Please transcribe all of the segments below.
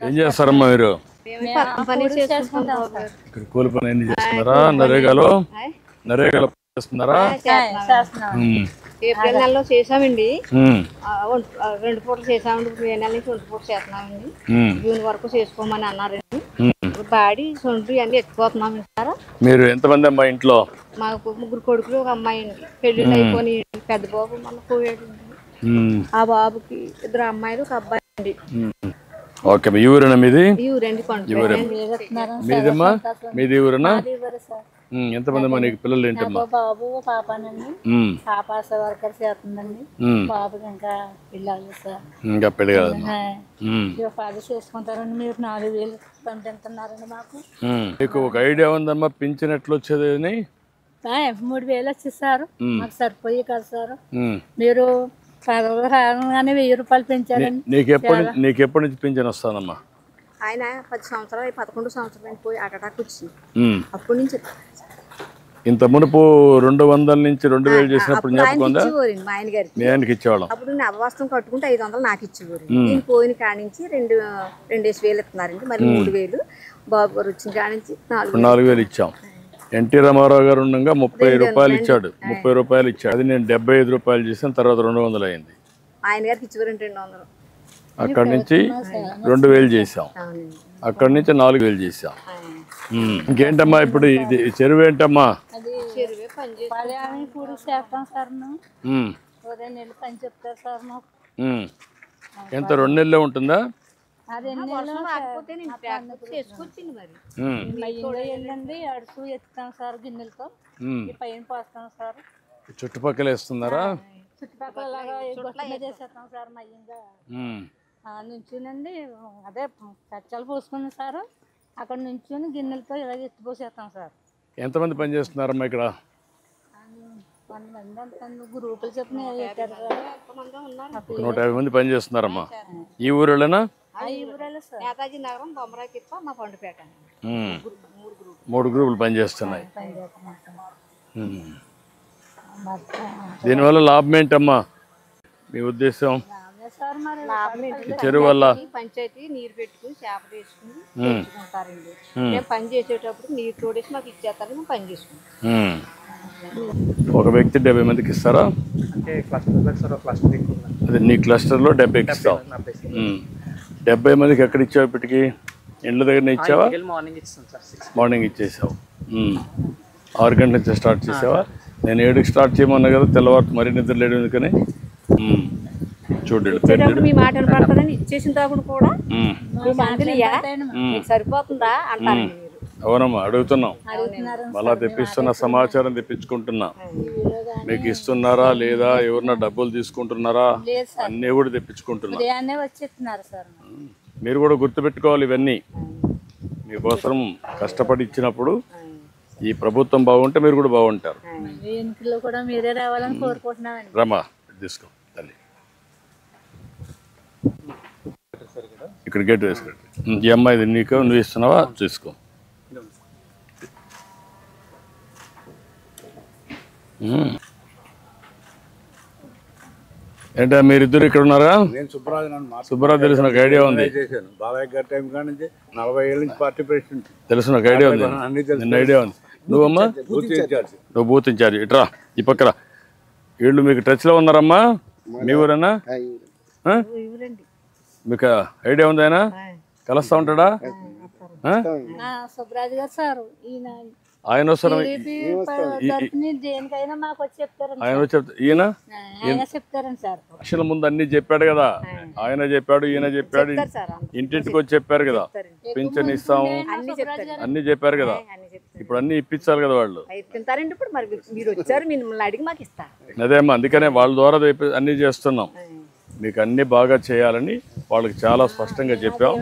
ఏం చేస్తారమ్మా మీరు? కూలి పని ఎన్ని చేస్తున్నారా? నరేగాలో చేస్తున్నారా? ఏప్రిల్ నెలలో చేసామండి, 2 పూటలు చేసామండి. ఇప్పుడు మే నెల నుంచి 2 పూటలు చేస్తున్నామండి. జూన్ వరకు చేసుకోమని అన్నారండి. బాడీ సొంటి అన్ని ఎత్తుకోతున్నాం సార్. మీరు ఎంతమంది అమ్మా ఇంట్లో? మాకు 3 కొడుకులు, ఒక అమ్మాయి అండి. పెళ్లిళ్ళు అయిపోయి పెద్ద బాబు మన పోయాడు. ఆ బాబుకి 2 అమ్మాయిలు, ఒక అబ్బాయి అండి. ఓకే, మీ ఊరేనా మీది? ఈ ఊరండి. మీదమ్మా మీది ఊరేనా? ఎంతమంది అమ్మా నీకు పిల్లలు? ఏంటమ్మా? బాబు పాపనండి. పాప వర్కర్ చేస్తుందండి. బాబుకి ఇంకా పిల్లలు సార్. ఇంకా పెళ్లి కాదు. పది చేసుకుంటారండి. మీరు 4,000 పంపిస్తున్నారండి మాకు. మీకు ఒక ఐడియా ఉందమ్మా పింఛన్ ఎట్లా వచ్చేది అని? 3,000 వచ్చేసారు. మాకు సరిపోయి కదా సార్. మీరు రాగానే 1,000 రూపాయలు పెంచారండి. నీకెప్పటి నుంచి పింఛన్ వస్తానమ్మా? ఆయన 10 సంవత్సరాలు, 11 సంవత్సరాలు పోయి అటాక్ వచ్చింది. అప్పటి నుంచి ఇంత మునుపు 200 నుంచి 2,000 చేసినప్పుడు జ్ఞాపకం ఉందా? మా ఆయన గారికి మీ ఆయనకి ఇచ్చేవాళ్ళం. అప్పుడు నవవాస్తవం కట్టుకుంటే 500 నాకు ఇచ్చేవారు. నేను పోయిన కాడి నుంచి 2,000 ఇస్తున్నారండి. మరి 3,000 బాబు గారు వచ్చిన కాడి నుంచి 4,000 ఇచ్చాం. ఎన్టీ రామారావు గారు ఉండగా 30 రూపాయలు ఇచ్చాడు. 30 రూపాయలు ఇచ్చాడు. అది నేను 75 రూపాయలు చేసాను. తర్వాత 200 అయింది. ఆయన గారికి ఇచ్చేవారు 200. అక్కడి నుంచి 2,000 చేసాం. అక్కడి నుంచి 4,000 చేసాం. ఇంకేంటమ్మా ఇప్పుడు ఇది చెరువు ఏంటమ్మా? ఎంత 2 నెలలే ఉంటుందా? అడుగు ఎత్తుతాం సార్, గిన్నెలతో పైన పోస్తాం సార్. చుట్టుపక్కల వేస్తున్నారా? చుట్టుపక్కల చేసేస్తాం సార్. మయ్యంగా నుంచునండి, అదే కచ్చాలు పోసుకుని సార్. అక్కడ నుంచుని గిన్నెలతో ఇలాగ ఎత్తిపోసేస్తాం సార్. ఎంతమంది పని చేస్తున్నారమ్మా ఇక్కడ? గ్రూపులు చెప్పిన 150 మంది పని చేస్తున్నారమ్మా. ఈ ఊరేనా? నేతాజీ నగరం, బొమ్మరాకిప్ప, మా పండుపేట. 3 గ్రూపులు పని చేస్తున్నాయి. దీనివల్ల లాభం ఏంటమ్మా మీ ఉద్దేశం? చెరువు వల్ల పంచాయతీ నీరు పెట్టుకుని చేప తీసుకుని తెచ్చుకుంటారండి. మేము పని చేసేటప్పుడు నీరు తోడేసి మాకు ఇచ్చేస్తారని మేము పని చేసుకుంటాం. ఒక వ్యక్తి 70 మందికి ఇస్తారా? అదే నీ క్లస్టర్లో 70కి ఇస్తావు. 70 మందికి ఎక్కడ ఇచ్చావు? ఇప్పటికి ఇండ్ల దగ్గర ఇచ్చావా? మార్నింగ్ ఇచ్చేసావు. 6 గంటల నుంచి స్టార్ట్ చేసావా? నేను 7కి స్టార్ట్ చేయమన్నా కదా, తెల్లవారు మరీ నిద్ర లేడు ఎందుకని. చూడండి మీ మాట పడుతుందని ఇచ్చేసిన తర్వాత కూడా సరిపోతుందా అంటారండి. అవునమ్మా, అడుగుతున్నాం. మళ్ళా తెప్పిస్తున్న సమాచారం తెప్పించుకుంటున్నా. మీకు ఇస్తున్నారా లేదా, ఎవరన్నా డబ్బులు తీసుకుంటున్నారా అన్నీ కూడా తెప్పించుకుంటున్నా. మీరు కూడా గుర్తుపెట్టుకోవాలి ఇవన్నీ. మీకోసం కష్టపడి ఇచ్చినప్పుడు ఈ ప్రభుత్వం బాగుంటే మీరు కూడా బాగుంటారు. రమ్మా తీసుకో తల్లి. ఇక్కడ గేట్ వేసుకోండి. ఈ అమ్మాయి నీకు నువ్వు ఇస్తున్నావా? చూసుకో. ఏంటా మీరిద్దరు ఇక్కడ ఉన్నారా? సుబ్బరాజు తెలుసు, నాకు ఐడియా ఉంది. తెలుసు, నాకు ఐడియా ఉంది. నిన్న ఐడియా ఉంది. నువ్వమ్మా? నువ్వు బూత్ ఇన్ఛార్జ్. ఇట్రా ఈ పక్కన. వీళ్ళు మీకు టచ్లో ఉన్నారమ్మా? మీ ఊరేనా? మీకు ఐడియా ఉంది? ఆయన కలుస్తా ఉంటాడా? సుబ్బరాజు గారు సార్, ఆయన వస్తారు. ఆయన ఈయన చెప్తారండి సార్. లక్షల ముందు అన్ని చెప్పాడు కదా. ఆయన చెప్పాడు, ఈయన చెప్పాడు, ఇంటింటికి వచ్చి చెప్పారు కదా. పింఛన్ ఇస్తాము అన్ని చెప్పారు కదా. ఇప్పుడు అన్ని ఇప్పించాలి కదా వాళ్ళు. అదే అమ్మా, అందుకనే వాళ్ళ ద్వారా అన్ని చేస్తున్నాం. మీకు అన్ని బాగా చేయాలని వాళ్ళకి చాలా స్పష్టంగా చెప్పాం.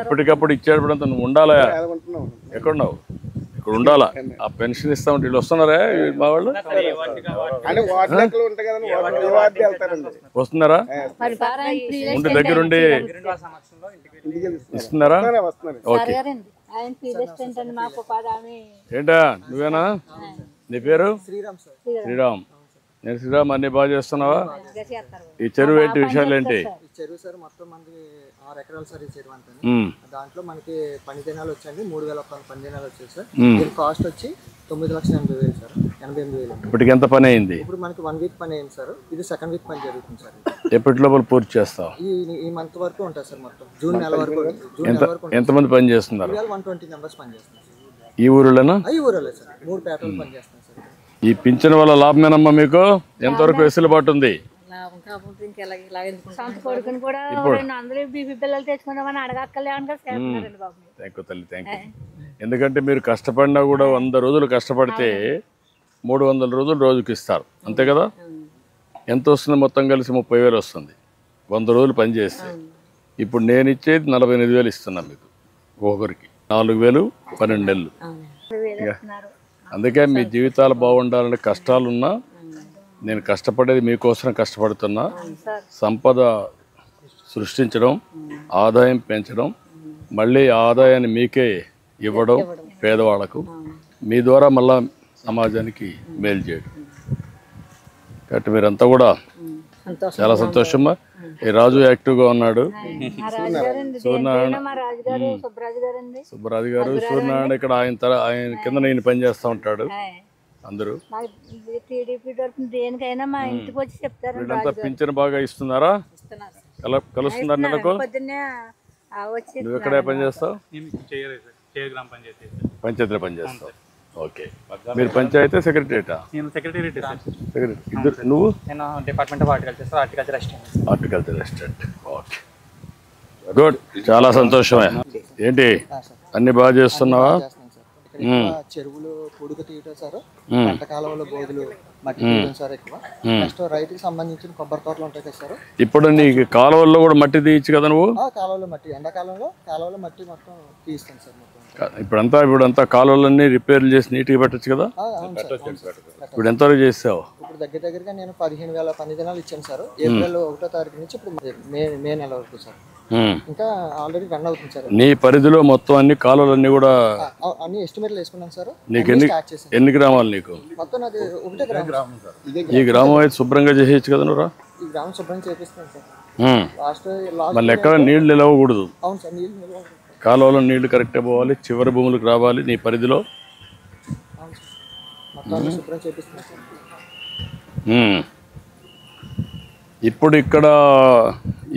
ఎప్పటికప్పుడు ఇచ్చేటప్పుడు నువ్వు ఉండాలా? ఎక్కడున్నావు? ఇక్కడ ఉండాలా. ఆ పెన్షన్ ఇస్తా ఉంటే వీళ్ళు వస్తున్నారా? మా వాళ్ళు వస్తున్నారా? ఉండి దగ్గరుండి ఇస్తున్నారా? ఓకే. ఏంటా నువ్వేనా? నీ పేరు? శ్రీరామ్. నేను శ్రీరామ్ అన్ని బాగా చేస్తున్నావా? మంచిగా చేస్తారు. ఈ చెరువు ఏంటి విషయాలు ఏంటి? ఈ చెరువు సార్ మొత్తం మనకి 6 ఎకరాలు సార్. ఈ చెరువు అంతా దాంట్లో మనకి పని దినాలు వచ్చండి 3,000 పని దినాలు వచ్చాయి సార్. దీని కాస్ట్ వచ్చి 9,80,000 సార్. 88,000. ఇప్పటికి ఎంత పని అయింది? ఇప్పుడు మనకి 1 వీక్ పని అయింది సార్. ఇది సెకండ్ వీక్ పని జరుగుతుంది సార్. ఎప్పటి లోపల పూర్తి చేస్తావు? ఈ మంత్ వరకు ఉంటుంది సార్. మొత్తం జూన్ నెల వరకు. జూన్ నెల వరకు ఎంతమంది పని చేస్తున్నారు? 120 మెంబర్స్ పని చేస్తున్నారు. ఈ ఊరిలోనా? ఈ ఊరలే సార్. 3 పేటలు పని చేస్తాం సార్. ఈ పింఛన్ వల్ల లాభమేనమ్మా మీకు? ఎంతవరకు వెసులుబాటు ఉంది? లాభం కాకపోతే ఇంకెలా ఇలా ఎందుకు సొంత కొడుకుని కూడా అందరూ బీపీ పిల్లలు తెచ్చుకుందామని అడగక్కర్లేమని చేస్తున్నారండి బాబు. థ్యాంక్ యూ తల్లి, థ్యాంక్ యూ. ఎందుకంటే మీరు కష్టపడినా కూడా 100 రోజులు కష్టపడితే 300 రోజులు రోజుకి ఇస్తారు, అంతే కదా? ఎంత వస్తుంది? మొత్తం కలిసి 30,000 వస్తుంది 100 రోజులు పని చేస్తే. ఇప్పుడు నేను ఇచ్చేది 48,000 ఇస్తున్నాను మీకు ఒకరికి. 4,000 12 నెలలు. అందుకే మీ జీవితాలు బాగుండాలంటే కష్టాలున్నా నేను కష్టపడేది మీకోసం కష్టపడుతున్నా. సంపద సృష్టించడం, ఆదాయం పెంచడం, మళ్ళీ ఆదాయాన్ని మీకే ఇవ్వడం పేదవాళ్లకు, మీ ద్వారా మళ్ళా సమాజానికి మేలు చేయడం. కాబట్టి మీరంతా కూడా చాలా సంతోషమా. ఈ రాజు యాక్టివ్గా ఉన్నాడు. సుబ్బరాజు గారు సూర్యనారాయణ ఇక్కడ ఆయన కింద నేను పని చేస్తూ ఉంటాడు. అందరూ దేనికైనా మా ఇంటికి వచ్చి చెప్తారు. వీళ్ళంతా పింఛన్ బాగా ఇస్తున్నారా? కలుస్తున్నారు నెలకు? నువ్వు ఎక్కడే పని చేస్తావు? పంచాయతీలో పని చేస్తావు. ఓకే. మీరు పంచాయతీ సెక్రటరీటా? సెక్రటరీ. ఇద్దరు. నువ్వు? నేను department of horticulture sir. Horticulture assistant. Okay, good. చాలా సంతోషమే. ఏంటి అన్ని బాగా చేస్తున్నావా? చెరువులు పొడుగు తీయటం సార్. పంట కాలంలో బోధులు మట్టి తీయడం సార్. ఎక్కువ నెక్స్ట్ రైతుకి సంబంధించిన కొబ్బరి తోటలు ఉంటాయి కదా సార్. ఇప్పుడు నీకు కాలువల్లో కూడా మట్టి తీయచ్చు కదా నువ్వు? కాలువలో మట్టి ఎండాకాలంలో కాలువలో మట్టి మొత్తం తీస్తాను సార్. ఇప్పుడంతా కాలువలన్నీ రిపేర్లు చేసి నీట్గా పెట్టచ్చు కదా? ఇప్పుడు ఎంతవరకు చేసావు? ఇప్పుడు దగ్గరగా నేను 15,000 పని దినాలు ఇచ్చాను సార్. ఏప్రిల్ 1వ తారీఖు నుంచి ఇప్పుడు మే నెల వరకు సార్. ఇంకా ఆల్రెడీ రన్ అవుతుంది సార్. నీ పరిధిలో మొత్తం అన్ని కాలువలన్నీ కూడా అన్ని ఎస్టిమేట్లు వేసుకున్నాను సార్. నీకు ఎన్ని గ్రామాలు? నీకు మొత్తం అది ఒకటే గ్రామం సార్. ఈ గ్రామం అయితే శుభ్రంగా చేసేయచ్చు కదా నువ్వు? ఈ గ్రామం శుభ్రం చేపిస్తాను సార్. మళ్ళీ ఎక్కడ నీళ్లు నిలవకూడదు. అవును సార్. నీళ్ళు నిలవ కాలువలో నీళ్లు కరెక్ట్గా పోవాలి, చివరి భూములకు రావాలి నీ పరిధిలో. మొత్తం శుభ్రం చేపిస్తాను సార్. ఇప్పుడు ఇక్కడ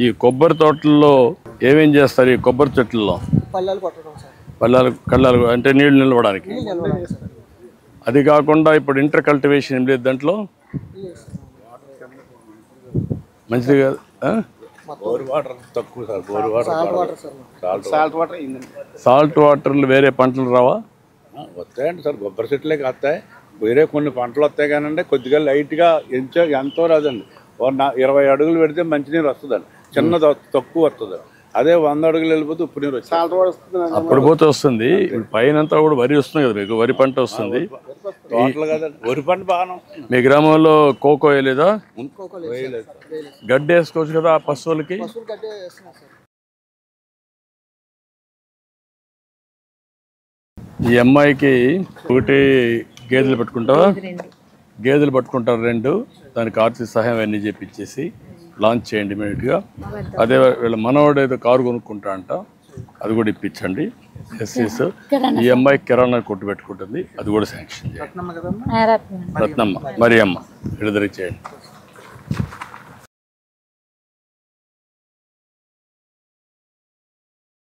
ఈ కొబ్బరి తోటల్లో ఏమేం చేస్తారు? ఈ కొబ్బరి చెట్లలో పళ్ళాలు కొట్టడం సార్. కళ్ళాలు అంటే నీళ్లు నిలవడానికి. సార్. అది కాకుండా ఇప్పుడు ఇంటర్ కల్టివేషన్ ఏం లేదు దాంట్లో? మంచిది కాదు. సాల్ట్ వాటర్లు వేరే పంటలు రావా? వస్తాయండి సార్. కొబ్బరి చెట్లే కాస్తాయి, వేరే కొన్ని పంటలు వస్తాయి కానండి. కొద్దిగా లైట్గా ఎంతో రాదండి. 20 అడుగులు పెడితే మంచినీరు వస్తుందండి. చిన్నది తక్కువ వస్తుంది. అదే 100 అడుగులు వెళ్ళిపోతే ఉప్పు నీరు వస్తుంది. అప్పుడు పోతే వస్తుంది. పైన కూడా వరి వస్తుంది కదా మీకు? వరి పంట వస్తుంది. తోటలు కదండి, వరి పంట బాగానే వస్తుంది. మీ గ్రామంలో కోకో వేయలేదా? గడ్డి వేసుకోవచ్చు కదా పశువులకి. ఈ అమ్మాయికి ఒకటి గేదెలు పెట్టుకుంటావా? గేదెలు పట్టుకుంటారు 2. దానికి ఆర్థిక సహాయం అన్నీ చేపించేసి లాంచ్ చేయండి ఇమీడియట్గా. అదే వీళ్ళ మనవాడు ఏదో కారు కొనుక్కుంటా అంట, అది కూడా ఇప్పించండి. ఎస్సీస్. ఈ అమ్మాయి కిరాణా కొట్టు పెట్టుకుంటుంది, అది కూడా శాంక్షన్ చేయండి. రత్నమ్మ, మరి అమ్మ విడుదల చేయండి.